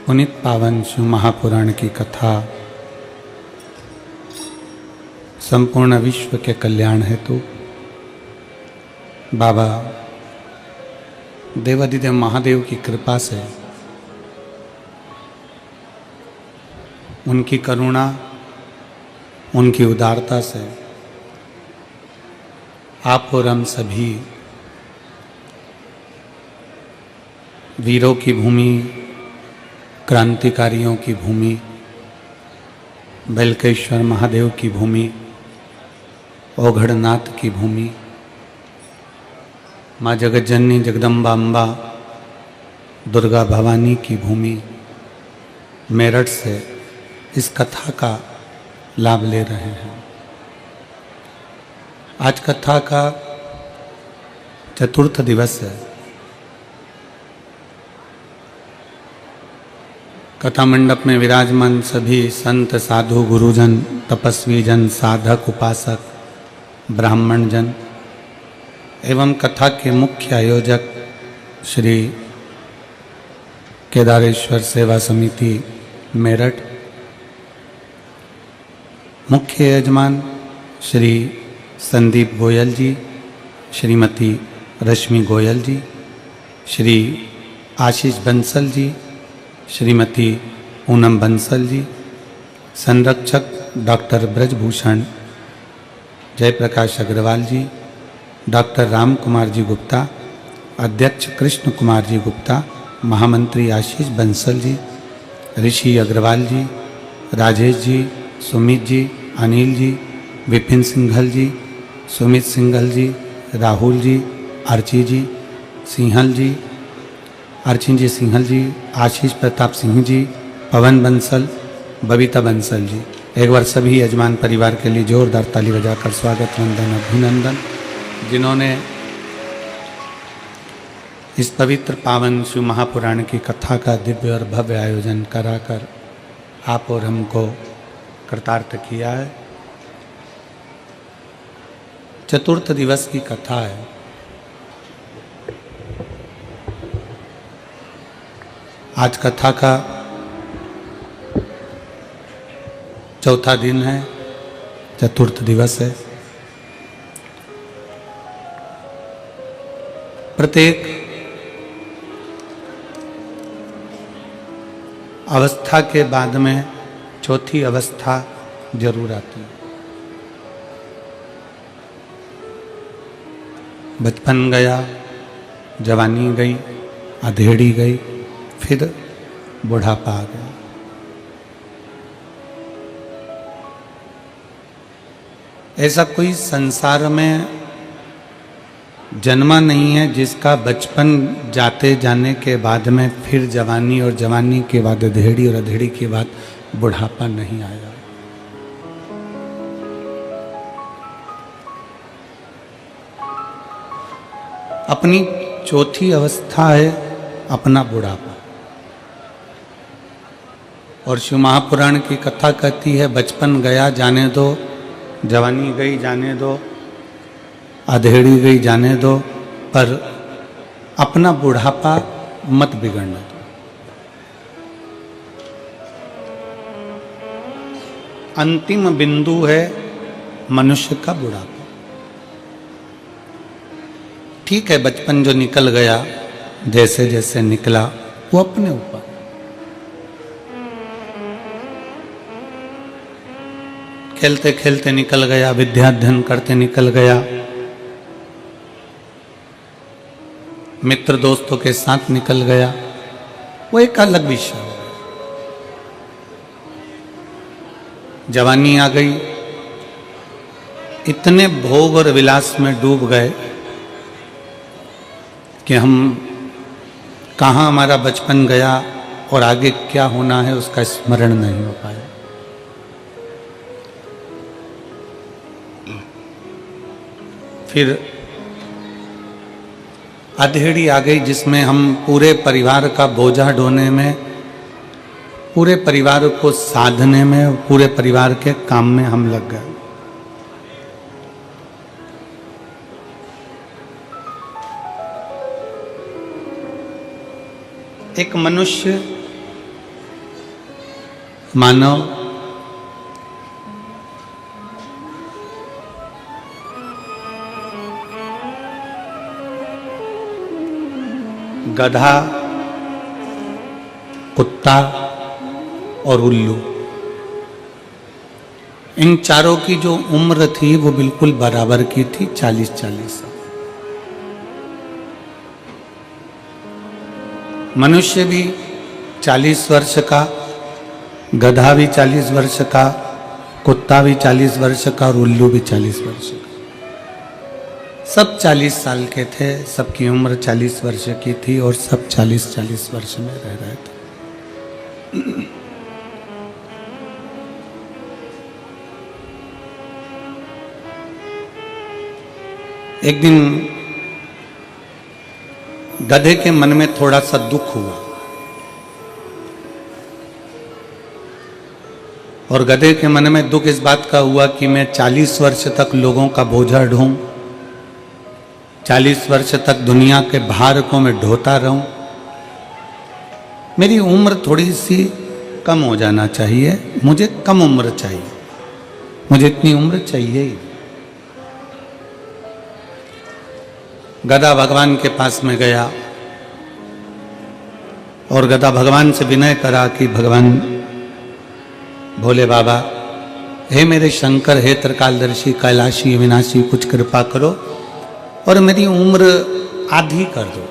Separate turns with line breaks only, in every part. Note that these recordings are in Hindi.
पुनित पावन शिव महापुराण की कथा संपूर्ण विश्व के कल्याण हेतु बाबा देवाधिदेव महादेव की कृपा से, उनकी करुणा, उनकी उदारता से आप और हम सभी वीरों की भूमि, क्रांतिकारियों की भूमि, बेलकेश्वर महादेव की भूमि, ओघड़नाथ की भूमि, माँ जगज्जननी जगदम्बा अम्बा दुर्गा भवानी की भूमि मेरठ से इस कथा का लाभ ले रहे हैं। आज कथा का चतुर्थ दिवस है। कथा मंडप में विराजमान सभी संत, साधु, गुरुजन, तपस्वी जन, साधक, उपासक, ब्राह्मण जन एवं कथा के मुख्य आयोजक श्री केदारेश्वर सेवा समिति मेरठ, मुख्य यजमान श्री संदीप गोयल जी, श्रीमती रश्मि गोयल जी, श्री आशीष बंसल जी, श्रीमती पूनम बंसल जी, संरक्षक डॉक्टर ब्रजभूषण जयप्रकाश अग्रवाल जी, डॉक्टर राम कुमार जी गुप्ता, अध्यक्ष कृष्ण कुमार जी गुप्ता, महामंत्री आशीष बंसल जी, ऋषि अग्रवाल जी, राजेश जी, सुमित जी, अनिल जी, विपिन सिंघल जी, सुमित सिंघल जी, राहुल जी, अर्ची जी सिंहल जी, अर्चिन जी सिंहल जी, आशीष प्रताप सिंह जी, पवन बंसल, बबीता बंसल जी। एक बार सभी यजमान परिवार के लिए जोरदार ताली बजाकर स्वागत, वंदन, अभिनंदन। जिन्होंने इस पवित्र पावन शिव महापुराण की कथा का दिव्य और भव्य आयोजन कराकर आप और हमको कृतार्थ किया है। चतुर्थ दिवस की कथा है। आज कथा का चौथा दिन है, चतुर्थ दिवस है। प्रत्येक अवस्था के बाद में चौथी अवस्था जरूर आती है। बचपन गया, जवानी गई, अधेड़ी गई, फिर बुढ़ापा आ गया। ऐसा कोई संसार में जन्मा नहीं है जिसका बचपन जाते जाने के बाद में फिर जवानी, और जवानी के बाद अधेड़ी, और अधेड़ी के बाद बुढ़ापा नहीं आया। अपनी चौथी अवस्था है अपना बुढ़ापा। और शिव महापुराण की कथा कहती है, बचपन गया जाने दो, जवानी गई जाने दो, अधेड़ी गई जाने दो, पर अपना बुढ़ापा मत बिगड़ने दो। अंतिम बिंदु है मनुष्य का बुढ़ापा। ठीक है, बचपन जो निकल गया, जैसे जैसे निकला वो अपने ऊपर। खेलते खेलते निकल गया, विद्याध्ययन करते निकल गया, मित्र दोस्तों के साथ निकल गया, वो एक अलग विषय है। जवानी आ गई, इतने भोग और विलास में डूब गए कि हम कहाँ हमारा बचपन गया और आगे क्या होना है उसका स्मरण नहीं हो पाया। फिर अधेड़ी आ गई जिसमें हम पूरे परिवार का बोझा ढोने में, पूरे परिवार को साधने में, पूरे परिवार के काम में हम लग गए। एक मनुष्य, मानव गधा, कुत्ता और उल्लू, इन चारों की जो उम्र थी वो बिल्कुल बराबर की थी, 40-40 साल। मनुष्य भी 40 वर्ष का, गधा भी 40 वर्ष का, कुत्ता भी 40 वर्ष का और उल्लू भी 40 वर्ष का। सब 40 साल के थे, सबकी उम्र 40 वर्ष की थी और सब 40-40 वर्ष में रह रहे थे। एक दिन गधे के मन में थोड़ा सा दुख हुआ और गधे के मन में दुख इस बात का हुआ कि मैं 40 वर्ष तक लोगों का बोझा ढोऊं, 40 वर्ष तक दुनिया के भार को मैं ढोता रहूं, मेरी उम्र थोड़ी सी कम हो जाना चाहिए, मुझे कम उम्र चाहिए, मुझे इतनी उम्र चाहिए ही। गधा भगवान के पास में गया और गधा भगवान से विनय करा कि भगवान भोले बाबा, हे मेरे शंकर, हे त्रिकालदर्शी, कैलाशी, विनाशी, कुछ कृपा करो और मेरी उम्र आधी कर दो।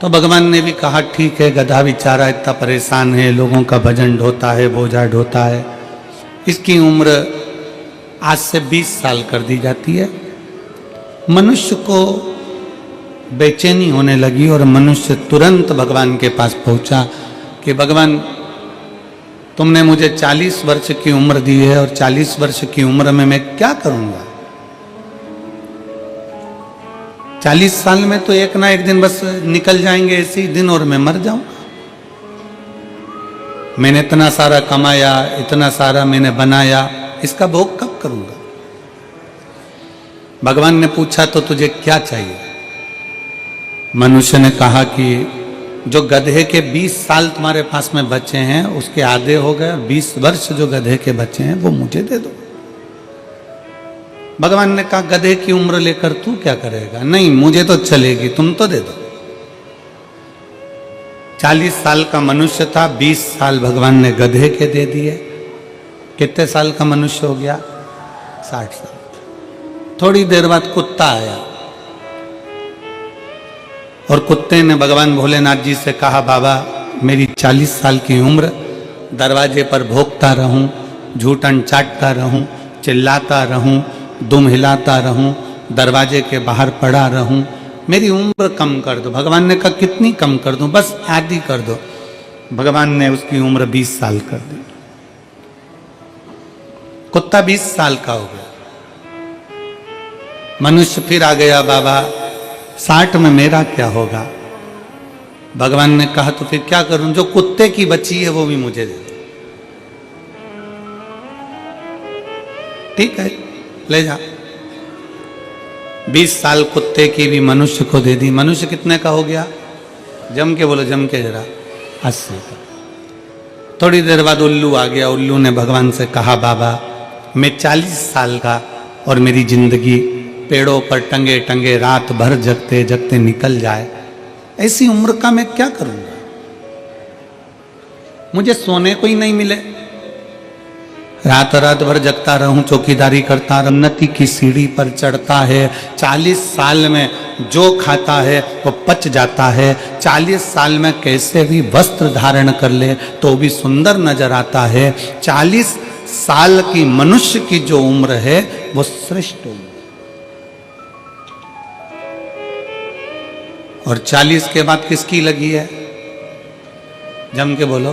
तो भगवान ने भी कहा ठीक है, गधा बेचारा इतना परेशान है, लोगों का भजन ढोता है, बोझा ढोता है, इसकी उम्र आज से 20 साल कर दी जाती है। मनुष्य को बेचैनी होने लगी और मनुष्य तुरंत भगवान के पास पहुंचा कि भगवान, तुमने मुझे 40 वर्ष की उम्र दी है और 40 वर्ष की उम्र में मैं क्या करूंगा? 40 साल में तो एक ना एक दिन बस निकल जाएंगे ऐसे ही दिन और मैं मर जाऊंगा। मैंने इतना सारा कमाया, इतना सारा मैंने बनाया, इसका भोग कब करूंगा? भगवान ने पूछा तो तुझे क्या चाहिए? मनुष्य ने कहा कि जो गधे के 20 साल तुम्हारे पास में बचे हैं उसके आधे हो गए, 20 वर्ष जो गधे के बचे हैं वो मुझे दे दो। भगवान ने कहा गधे की उम्र लेकर तू क्या करेगा? नहीं, मुझे तो चलेगी, तुम तो दे दो। 40 साल का मनुष्य था, 20 साल भगवान ने गधे के दे दिए। कितने साल का मनुष्य हो गया? 60 साल। थोड़ी देर बाद कुत्ता आया और कुत्ते ने भगवान भोलेनाथ जी से कहा, बाबा मेरी 40 साल की उम्र, दरवाजे पर भोंकता रहूं, झूठन चाटता रहूं, चिल्लाता रहूं, दुम हिलाता रहूं, दरवाजे के बाहर पड़ा रहूं, मेरी उम्र कम कर दो। भगवान ने कहा कितनी कम कर दूं? बस आधी कर दो। भगवान ने उसकी उम्र 20 साल कर दी। कुत्ता 20 साल का हो गया। मनुष्य फिर आ गया, बाबा 60 में मेरा क्या होगा? भगवान ने कहा तो फिर क्या करूं? जो कुत्ते की बची है वो भी मुझे दे दो। ठीक है, ले जा। 20 साल कुत्ते की भी मनुष्य को दे दी। मनुष्य कितने का हो गया? जम के बोलो, जम के जरा, 80 का। थोड़ी देर बाद उल्लू आ गया। उल्लू ने भगवान से कहा, बाबा मैं 40 साल का और मेरी जिंदगी पेड़ों पर टंगे टंगे रात भर जगते जगते निकल जाए, ऐसी उम्र का मैं क्या करूंगा? मुझे सोने को ही नहीं मिले, रात रात भर जगता रहूं, चौकीदारी करता रहूं, उन्नति की सीढ़ी पर चढ़ता है। 40 साल में जो खाता है वो पच जाता है। 40 साल में कैसे भी वस्त्र धारण कर ले तो भी सुंदर नजर आता है। 40 साल की मनुष्य की जो उम्र है वो श्रेष्ठ उम्र। और 40 के बाद किसकी लगी है? जम के बोलो,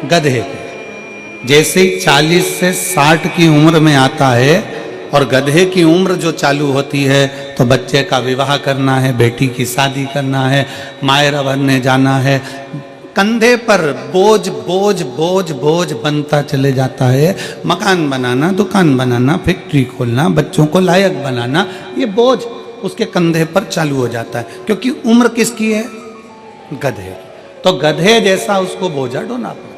गधे के। जैसे ही 40 से 60 की उम्र में आता है और गधे की उम्र जो चालू होती है तो बच्चे का विवाह करना है, बेटी की शादी करना है, मायरा बनने जाना है, कंधे पर बोझ बोझ बोझ बोझ बनता चले जाता है। मकान बनाना, दुकान बनाना, फैक्ट्री खोलना, बच्चों को लायक बनाना, ये बोझ उसके कंधे पर चालू हो जाता है। क्योंकि उम्र किसकी है? गधे, तो गधे जैसा उसको बोझा ढोना पड़ा।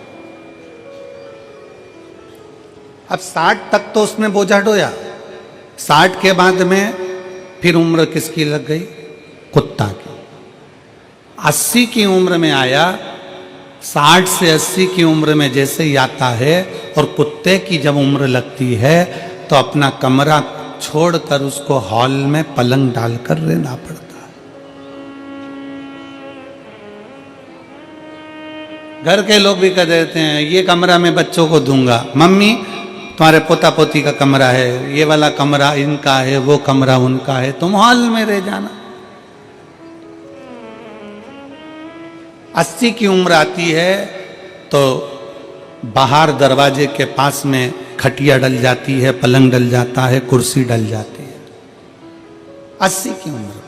अब 60 तक तो उसने बोझा ढोया, 60 के बाद में फिर उम्र किसकी लग गई? कुत्ता की। 80 की उम्र में आया, 60 से 80 की उम्र में जैसे ही आता है और कुत्ते की जब उम्र लगती है तो अपना कमरा छोड़कर उसको हॉल में पलंग डालकर रहना पड़ता है। घर के लोग भी कह देते हैं ये कमरा मैं बच्चों को दूंगा, मम्मी तुम्हारे पोता पोती का कमरा है, ये वाला कमरा इनका है, वो कमरा उनका है, तुम हॉल में रह जाना। 80 की उम्र आती है तो बाहर दरवाजे के पास में खटिया डल जाती है, पलंग डल जाता है, कुर्सी डल जाती है। 80 की उम्र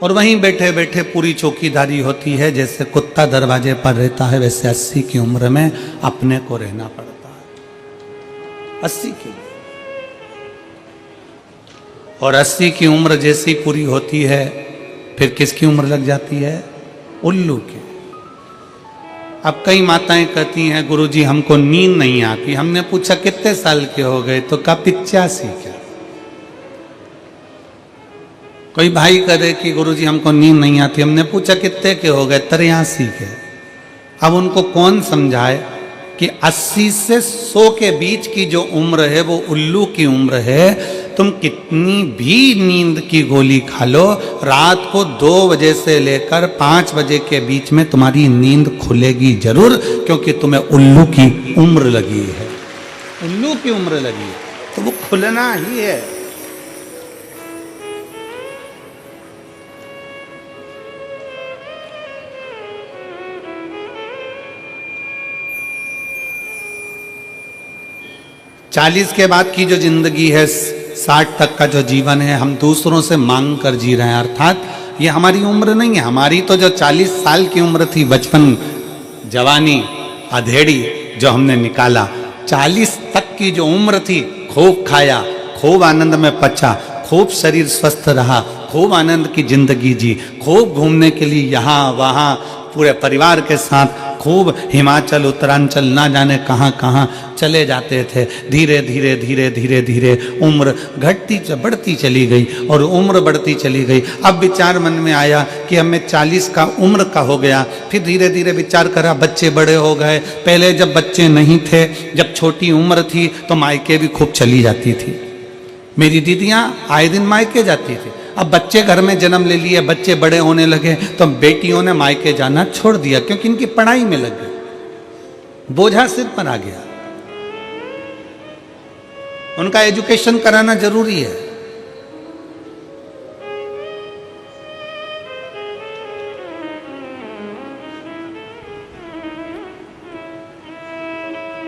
और वहीं बैठे बैठे पूरी चौकीदारी होती है। जैसे कुत्ता दरवाजे पर रहता है वैसे 80 की उम्र में अपने को रहना पड़ता है। 80 की और 80 की उम्र जैसी पूरी होती है फिर किसकी उम्र लग जाती है? उल्लू की। अब कई माताएं कहती हैं गुरुजी हमको नींद नहीं आती। हमने पूछा कितने साल के हो गए तो कहा 85 के। कोई भाई करे कि गुरुजी हमको नींद नहीं आती। हमने पूछा कितने के हो गए? 83 के। अब उनको कौन समझाए कि 80 से 100 के बीच की जो उम्र है वो उल्लू की उम्र है। तुम कितनी भी नींद की गोली खा लो, रात को 2 बजे से लेकर 5 बजे के बीच में तुम्हारी नींद खुलेगी जरूर, क्योंकि तुम्हें उल्लू की उम्र लगी है। उल्लू की उम्र लगी है तो वो खुलना ही है। चालीस के बाद की जो जिंदगी है, 60 तक का जो जीवन है, हम दूसरों से मांग कर जी रहे हैं। अर्थात ये हमारी उम्र नहीं है। हमारी तो जो 40 साल की उम्र थी, बचपन, जवानी, अधेड़ी जो हमने निकाला, 40 तक की जो उम्र थी, खूब खाया, खूब आनंद में पचा, खूब शरीर स्वस्थ रहा, खूब आनंद की जिंदगी जी, खूब घूमने के लिए यहाँ वहाँ पूरे परिवार के साथ खूब हिमाचल उत्तरांचल ना जाने कहाँ कहाँ चले जाते थे। धीरे धीरे धीरे धीरे धीरे उम्र घटती बढ़ती चली गई और उम्र बढ़ती चली गई। अब विचार मन में आया कि अब मैं 40 का उम्र का हो गया। फिर धीरे धीरे विचार करा बच्चे बड़े हो गए। पहले जब बच्चे नहीं थे, जब छोटी उम्र थी तो मायके भी खूब चली जाती थी। मेरी दीदियाँ आए दिन मायके जाती थी। अब बच्चे घर में जन्म ले लिए, बच्चे बड़े होने लगे तो बेटियों ने मायके जाना छोड़ दिया, क्योंकि इनकी पढ़ाई में लग गई, बोझा सिर पर आ गया। उनका एजुकेशन कराना जरूरी है।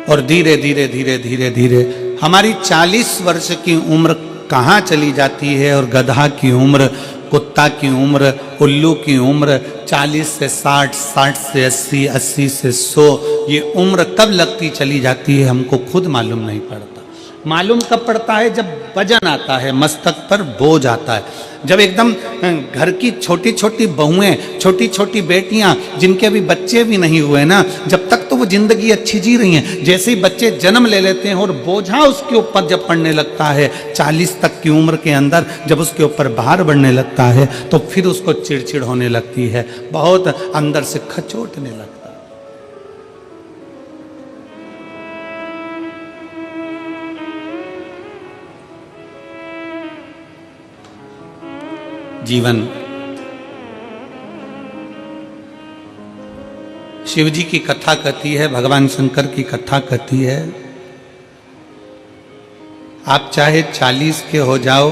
और धीरे धीरे धीरे धीरे धीरे हमारी 40 वर्ष की उम्र कहाँ चली जाती है और गधा की उम्र, कुत्ता की उम्र, उल्लू की उम्र 40 से 60, 60 से 80, 80 से 100, ये उम्र कब लगती चली जाती है हमको खुद मालूम नहीं पड़ता। मालूम कब पड़ता है? जब वजन आता है, मस्तक पर बोझ आता है। जब एकदम घर की छोटी छोटी बहुएं, छोटी छोटी बेटियां जिनके अभी बच्चे भी नहीं हुए ना, जब तक तो वो जिंदगी अच्छी जी रही हैं, जैसे ही बच्चे जन्म ले लेते हैं और बोझा उसके ऊपर जब पड़ने लगता है 40 तक की उम्र के अंदर, जब उसके ऊपर भार बढ़ने लगता है तो फिर उसको चिड़चिड़ होने लगती है, बहुत अंदर से खचोटने लगता है। जीवन शिव जी की कथा कहती है, भगवान शंकर की कथा कहती है, आप चाहे 40 के हो जाओ,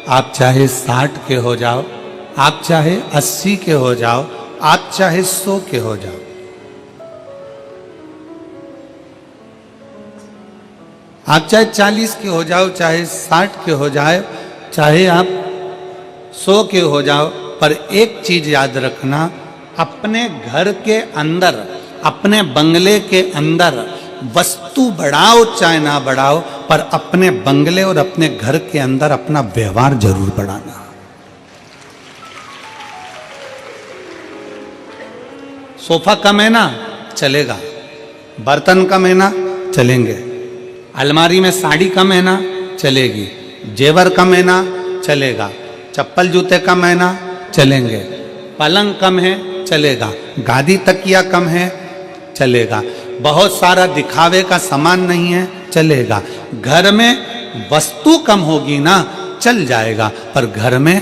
आप चाहे 60 के हो जाओ, आप चाहे 80 के हो जाओ, आप चाहे 100 के हो जाओ, आप चाहे 40 के हो जाओ, चाहे 60 के हो जाए, चाहे आप 100 के हो जाओ, पर एक चीज याद रखना, अपने घर के अंदर, अपने बंगले के अंदर वस्तु बढ़ाओ चाहे ना बढ़ाओ, पर अपने बंगले और अपने घर के अंदर अपना व्यवहार जरूर बढ़ाना। सोफा कम है ना, चलेगा। बर्तन कम है ना, चलेंगे। अलमारी में साड़ी कम है ना, चलेगी। जेवर कम है ना, चलेगा। चप्पल जूते कम है ना, चलेंगे। पलंग कम है, चलेगा। गादी तकिया कम है, चलेगा। बहुत सारा दिखावे का सामान नहीं है, चलेगा। घर में वस्तु कम होगी ना, चल जाएगा, पर घर में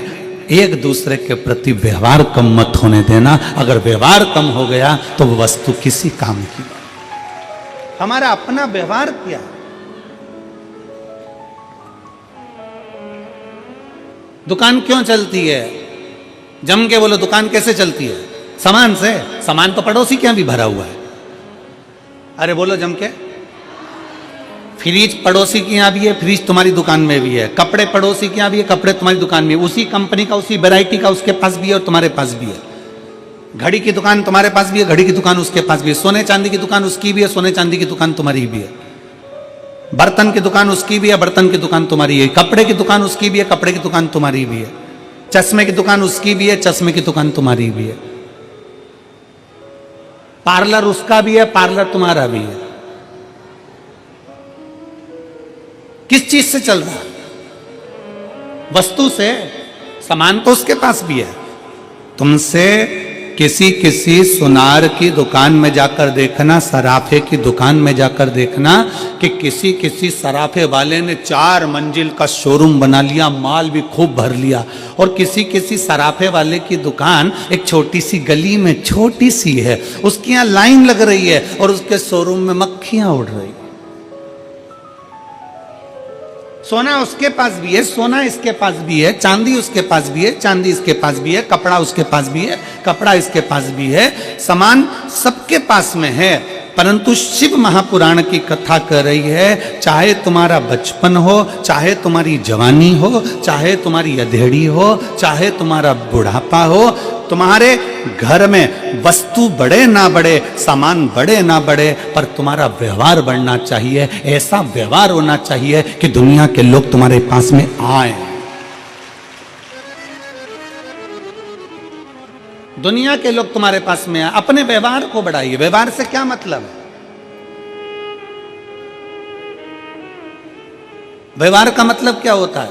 एक दूसरे के प्रति व्यवहार कम मत होने देना। अगर व्यवहार कम हो गया तो वो वस्तु किसी काम की। हमारा अपना व्यवहार क्या है? दुकान क्यों चलती है? जम के बोलो, दुकान कैसे चलती है? सामान से। सामान तो पड़ोसी के यहां भी भरा हुआ है। अरे बोलो जम के। फ्रिज पड़ोसी के यहां भी है, फ्रिज तुम्हारी दुकान में भी है। कपड़े पड़ोसी के यहां भी है, कपड़े तुम्हारी दुकान में। उसी कंपनी का, उसी वैरायटी का उसके पास भी है और तुम्हारे पास भी है। घड़ी की दुकान तुम्हारे पास भी है, घड़ी की दुकान उसके पास भी है। सोने चांदी की दुकान उसकी भी है, सोने चांदी की दुकान तुम्हारी भी है। बर्तन की दुकान उसकी भी है, बर्तन की दुकान तुम्हारी है। कपड़े की दुकान उसकी भी है, कपड़े की दुकान तुम्हारी भी है। चश्मे की दुकान उसकी भी है, चश्मे की दुकान तुम्हारी भी है। पार्लर उसका भी है, पार्लर तुम्हारा भी है। किस चीज से चल रहा है? वस्तु से। सामान तो उसके पास भी है। तुमसे किसी किसी सुनार की दुकान में जाकर देखना, सराफे की दुकान में जाकर देखना कि किसी किसी सराफे वाले ने 4 मंजिल का शोरूम बना लिया, माल भी खूब भर लिया। और किसी किसी सराफे वाले की दुकान एक छोटी सी गली में छोटी सी है, उसकी यहां लाइन लग रही है और उसके शोरूम में मक्खियां उड़ रही। सोना उसके पास भी है, सोना इसके पास भी है। चांदी उसके पास भी है, चांदी इसके पास भी है। कपड़ा उसके पास भी है, कपड़ा इसके पास भी है। सामान सबके पास में है। परंतु शिव महापुराण की कथा कर रही है, चाहे तुम्हारा बचपन हो, चाहे तुम्हारी जवानी हो, चाहे तुम्हारी अधेड़ी हो, चाहे तुम्हारा बुढ़ापा हो, तुम्हारे घर में वस्तु बढ़े ना बढ़े, सामान बढ़े ना बढ़े, पर तुम्हारा व्यवहार बढ़ना चाहिए। ऐसा व्यवहार होना चाहिए कि दुनिया के लोग तुम्हारे पास में आए। दुनिया के लोग तुम्हारे पास में आए। अपने व्यवहार को बढ़ाइए। व्यवहार से क्या मतलब है? व्यवहार का मतलब क्या होता है?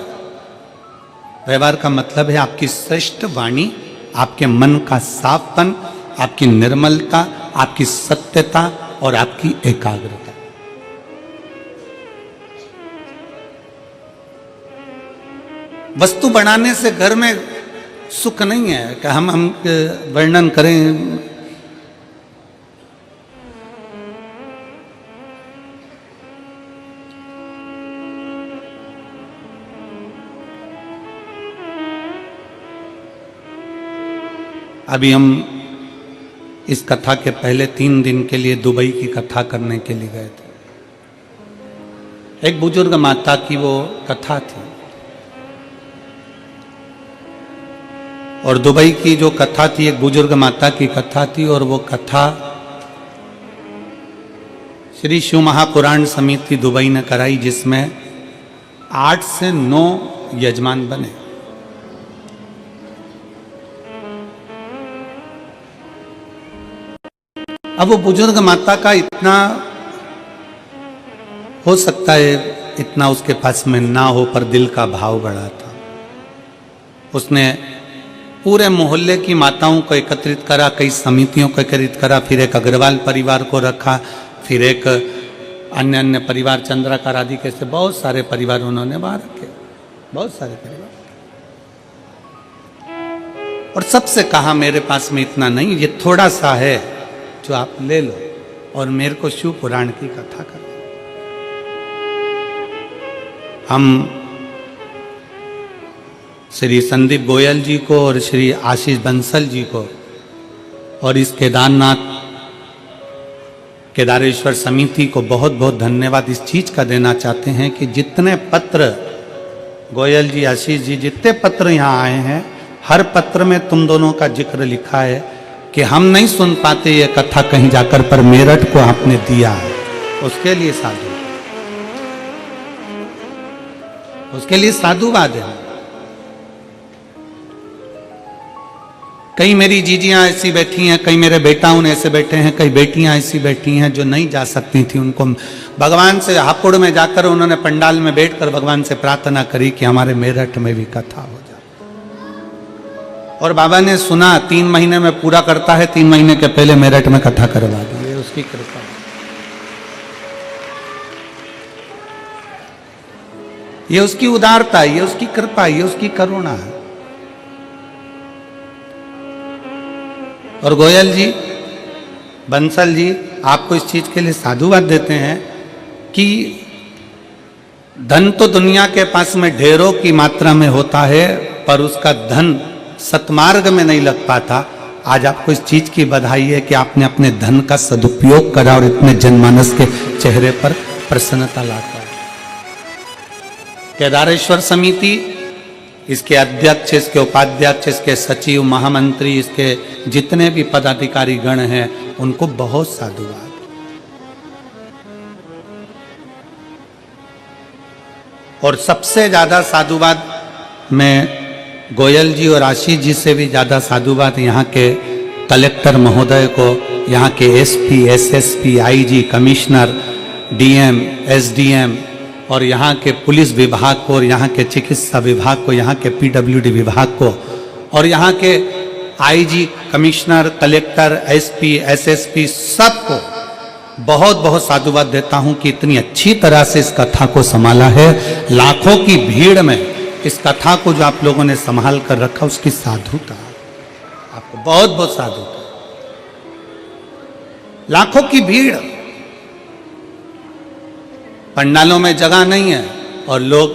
व्यवहार का मतलब है आपकी श्रेष्ठ वाणी, आपके मन का साफपन, आपकी निर्मलता, आपकी सत्यता और आपकी एकाग्रता। वस्तु बढ़ाने से घर में सुख नहीं है कि हम वर्णन करें। अभी हम इस कथा के पहले 3 दिन के लिए दुबई की कथा करने के लिए गए थे। एक बुजुर्ग माता की वो कथा थी और दुबई की जो कथा थी एक बुजुर्ग माता की कथा थी। और वो कथा श्री शिव महापुराण समिति दुबई ने कराई, जिसमें 8 से 9 यजमान बने। अब वो बुजुर्ग माता का इतना हो सकता है, इतना उसके पास में ना हो, पर दिल का भाव बड़ा था। उसने पूरे मोहल्ले की माताओं को एकत्रित करा, कई समितियों को एकत्रित करा, फिर एक अग्रवाल परिवार को रखा, फिर एक अन्य अन्य परिवार, चंद्रका राधिका से बहुत सारे परिवार उन्होंने वहां रखे, बहुत सारे परिवार। और सबसे कहा मेरे पास में इतना नहीं, ये थोड़ा सा है जो आप ले लो और मेरे को शिव पुराण की कथा करो। हम श्री संदीप गोयल जी को और श्री आशीष बंसल जी को और इस केदारेश्वर समिति को बहुत बहुत धन्यवाद इस चीज का देना चाहते हैं कि जितने पत्र गोयल जी, आशीष जी, जितने पत्र यहाँ आए हैं, हर पत्र में तुम दोनों का जिक्र लिखा है कि हम नहीं सुन पाते ये कथा कहीं जाकर, पर मेरठ को आपने दिया है। उसके लिए साधु, उसके लिए साधुवाद है। कई मेरी जीजियां ऐसी बैठी हैं, कई मेरे बेटाओं ऐसे बैठे हैं, कई बेटियां ऐसी बैठी हैं जो नहीं जा सकती थी। उनको भगवान से हापुड़ में जाकर उन्होंने पंडाल में बैठकर भगवान से प्रार्थना करी कि हमारे मेरठ में भी कथा हो जाए। और बाबा ने सुना, 3 महीने में पूरा करता है, 3 महीने के पहले मेरठ में कथा करवा दी। ये उसकी कृपा, ये उसकी उदारता, ये उसकी कृपा, ये उसकी करुणा है। और गोयल जी, बंसल जी आपको इस चीज के लिए साधुवाद देते हैं कि धन तो दुनिया के पास में ढेरों की मात्रा में होता है, पर उसका धन सतमार्ग में नहीं लग पाता। आज आपको इस चीज की बधाई है कि आपने अपने धन का सदुपयोग करा और इतने जनमानस के चेहरे पर प्रसन्नता लाता है। केदारेश्वर समिति, इसके अध्यक्ष, इसके उपाध्यक्ष, इसके सचिव, महामंत्री, इसके जितने भी पदाधिकारी गण हैं, उनको बहुत साधुवाद। और सबसे ज्यादा साधुवाद मैं गोयल जी और आशीष जी से भी ज्यादा साधुवाद यहाँ के कलेक्टर महोदय को, यहाँ के SP, SSP, IG, commissioner, DM, SDM और यहाँ के पुलिस विभाग को, और यहाँ के चिकित्सा विभाग को, यहाँ के पीडब्ल्यूडी विभाग को, और यहाँ के IG, commissioner, collector, SP, SSP सबको बहुत बहुत साधुवाद देता हूँ कि इतनी अच्छी तरह से इस कथा को संभाला है। लाखों की भीड़ में इस कथा को जो आप लोगों ने संभाल कर रखा, उसकी साधुता, आपको बहुत बहुत साधुता। लाखों की भीड़, पंडालों में जगह नहीं है और लोग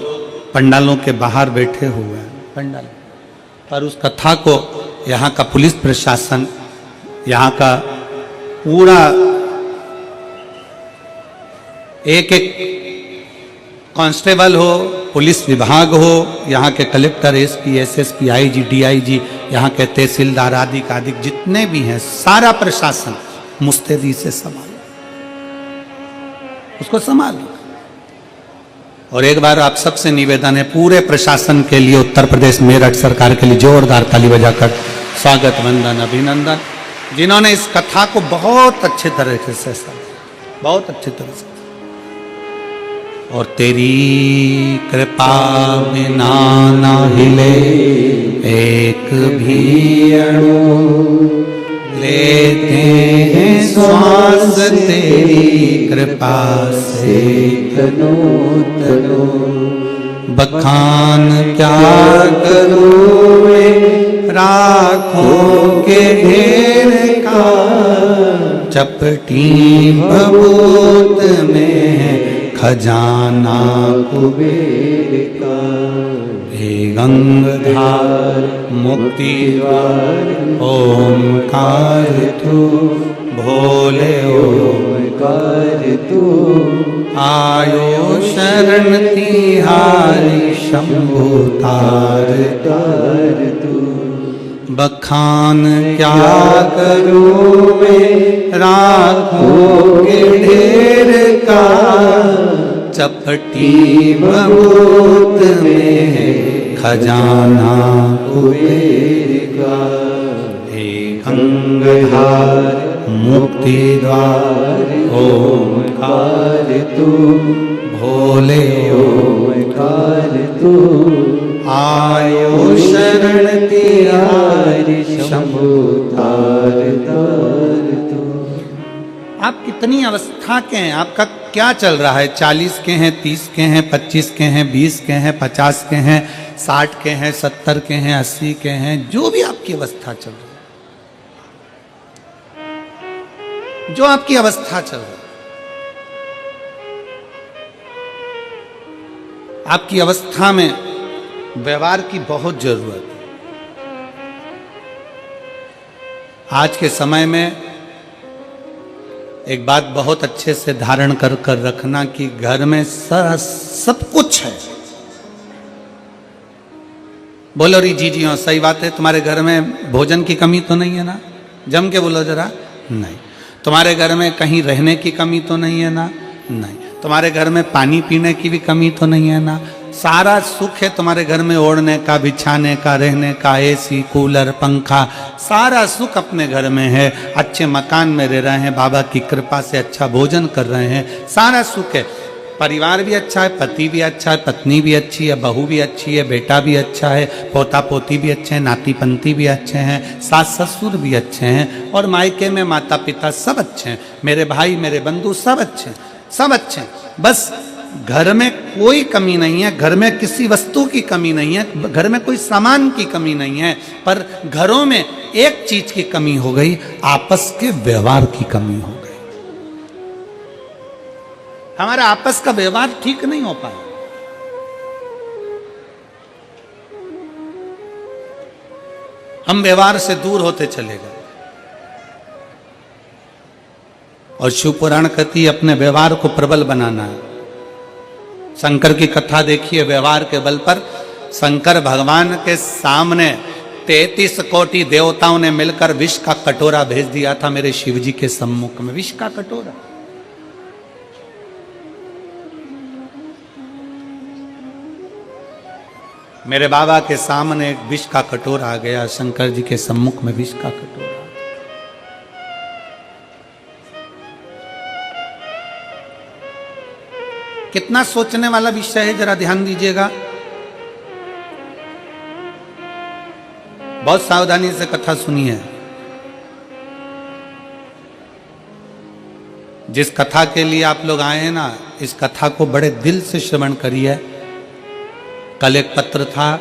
पंडालों के बाहर बैठे हुए हैं पंडाल पर। उस कथा को यहाँ का पुलिस प्रशासन, यहाँ का पूरा एक एक कांस्टेबल हो, पुलिस विभाग हो, यहाँ के collector, SP, SSP, IG, DIG, यहाँ के तहसीलदार आदि का आदि जितने भी हैं, सारा प्रशासन मुस्तैदी से संभालो, उसको संभालो। और एक बार आप सबसे निवेदन है, पूरे प्रशासन के लिए, उत्तर प्रदेश मेरठ सरकार के लिए जोरदार ताली बजाकर स्वागत, वंदन, अभिनंदन, जिन्होंने इस कथा को बहुत अच्छे तरीके से समझा, बहुत अच्छे तरह से। और तेरी कृपा बिना ना हिले एक भी अणु, लेते हैं श्वास तेरी कृपा से तनो तनो। बखान क्या करूं मैं राखों के ढेर का, चपटी भभूत में खजाना कुबेर का। हे गंगाधार मुक्ति द्वार ओंकार तू, भोले ओंकार तू। आयो शरण तिहारी शंभु तार तार तू। बखान क्या करूं मैं राखों के ढेर का, चपटी भभूत में खजाना कुबेर का। हे गंगाधार मुक्ति द्वार ओंकार तू, भोले ओंकार तू। आयो शरण तिहारी शंभु तार तार तू। आप कितनी अवस्था के हैं, आपका क्या चल रहा है? 40 के हैं, 30 के हैं, 25 के हैं, 20 के हैं, 50 के हैं, 60 के हैं, 70 के हैं, 80 के हैं, जो भी आपकी अवस्था चल रही है, जो आपकी अवस्था चल रही है, आपकी अवस्था में व्यवहार की बहुत जरूरत है। आज के समय में एक बात बहुत अच्छे से धारण कर कर रखना कि घर में सब कुछ है। बोलो री जी हाँ, सही बात है। तुम्हारे घर में भोजन की कमी तो नहीं है ना? जम के बोलो जरा। नहीं। तुम्हारे घर में कहीं रहने की कमी तो नहीं है ना? नहीं। तुम्हारे घर में पानी पीने की भी कमी तो नहीं है ना? सारा सुख है तुम्हारे घर में, ओढ़ने का, बिछाने का, रहने का, एसी, कूलर, पंखा, सारा सुख अपने घर में है। अच्छे मकान में रह रहे हैं, बाबा की कृपा से अच्छा भोजन कर रहे हैं, सारा सुख है। परिवार भी अच्छा है, पति भी अच्छा है, पत्नी भी अच्छी है, बहू भी अच्छी है, बेटा भी अच्छा है, पोता पोती भी अच्छे हैं, नाती पंती भी अच्छे हैं, सास ससुर भी अच्छे हैं, और मायके में माता पिता सब अच्छे हैं, मेरे भाई मेरे बंधु सब अच्छे हैं, सब अच्छे हैं। बस घर में कोई कमी नहीं है, घर में किसी वस्तु की कमी नहीं है, घर में कोई सामान की कमी नहीं है, पर घरों में एक चीज की कमी हो गई, आपस के व्यवहार की कमी हो गई। हमारा आपस का व्यवहार ठीक नहीं हो पाया। हम व्यवहार से दूर होते चले गए। और शिव पुराण कहती है अपने व्यवहार को प्रबल बनाना है। शंकर की कथा देखिए, व्यवहार के बल पर शंकर भगवान के सामने 33 कोटि देवताओं ने मिलकर विष का कटोरा भेज दिया था मेरे शिव जी के सम्मुख में। विष का कटोरा, मेरे बाबा के सामने एक विष का कटोरा आ गया, शंकर जी के सम्मुख में विष का कटोरा। कितना सोचने वाला विषय है, जरा ध्यान दीजिएगा। बहुत सावधानी से कथा सुनिए। जिस कथा के लिए आप लोग आए हैं ना, इस कथा को बड़े दिल से श्रवण करिए। कल एक पत्र था,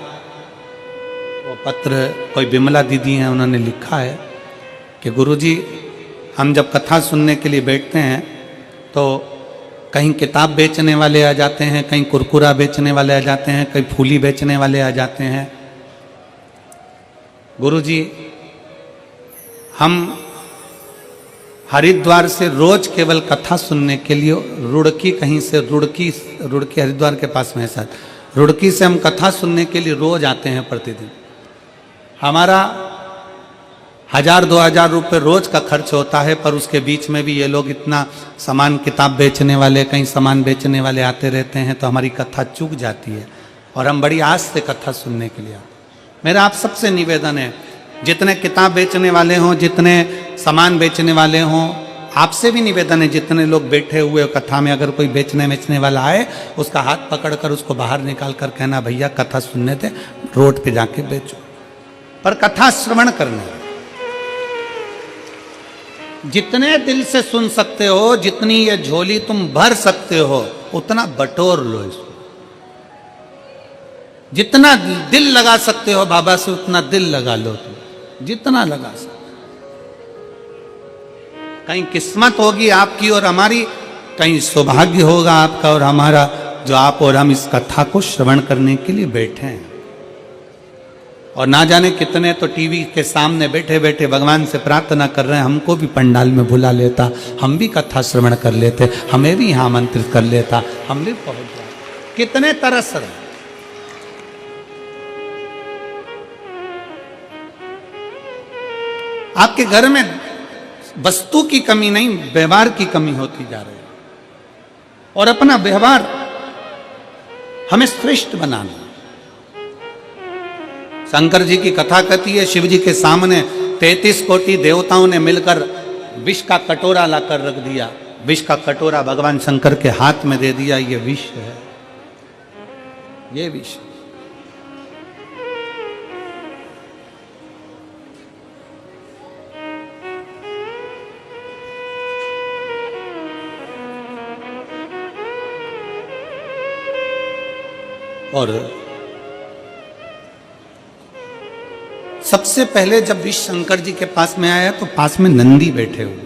वो पत्र कोई विमला दीदी हैं, उन्होंने लिखा है कि गुरुजी हम जब कथा सुनने के लिए बैठते हैं तो कहीं किताब बेचने वाले आ जाते हैं, कहीं कुरकुरा बेचने वाले आ जाते हैं, कहीं फूली बेचने वाले आ जाते हैं। गुरुजी हम हरिद्वार से रोज केवल कथा सुनने के लिए रुड़की, कहीं से रुड़की हरिद्वार के पास में है शायद, रुड़की से हम कथा सुनने के लिए रोज आते हैं प्रतिदिन। हमारा 1000-2000 रुपये रोज का खर्च होता है, पर उसके बीच में भी ये लोग इतना सामान, किताब बेचने वाले, कहीं सामान बेचने वाले आते रहते हैं, तो हमारी कथा चूक जाती है और हम बड़ी आस से कथा सुनने के लिए आते हैं। मेरा आप सबसे निवेदन है, जितने किताब बेचने वाले हों, जितने सामान बेचने वाले हों, आपसे भी निवेदन है, जितने लोग बैठे हुए कथा में, अगर कोई बेचने वाला आए, उसका हाथ पकड़कर उसको बाहर निकाल कर कहना, भैया कथा सुनने थे, रोड पे जाके बेचो, पर कथा श्रवण करने। जितने दिल से सुन सकते हो, जितनी ये झोली तुम भर सकते हो, उतना बटोर लो इसको। जितना दिल लगा सकते हो बाबा से, उतना दिल लगा लो तुम, जितना लगा सकते। कहीं किस्मत होगी आपकी और हमारी, कहीं सौभाग्य होगा आपका और हमारा, जो आप और हम इस कथा को श्रवण करने के लिए बैठे हैं। और ना जाने कितने तो टीवी के सामने बैठे बैठे भगवान से प्रार्थना कर रहे हैं, हमको भी पंडाल में बुला लेता, हम भी कथा श्रवण कर लेते, हमें भी यहाँ आमंत्रित कर लेता, हम भी पहुंच जाते। कितने तरस रहे। आपके घर में वस्तु की कमी नहीं, व्यवहार की कमी होती जा रही है। और अपना व्यवहार हमें श्रेष्ठ बनाना। शंकर जी की कथा कहती है, शिव जी के सामने 33 कोटि देवताओं ने मिलकर विष का कटोरा लाकर रख दिया। विष का कटोरा भगवान शंकर के हाथ में दे दिया, ये विष है, ये विष। और सबसे पहले जब विष शंकर जी के पास में आया तो पास में नंदी बैठे हुए।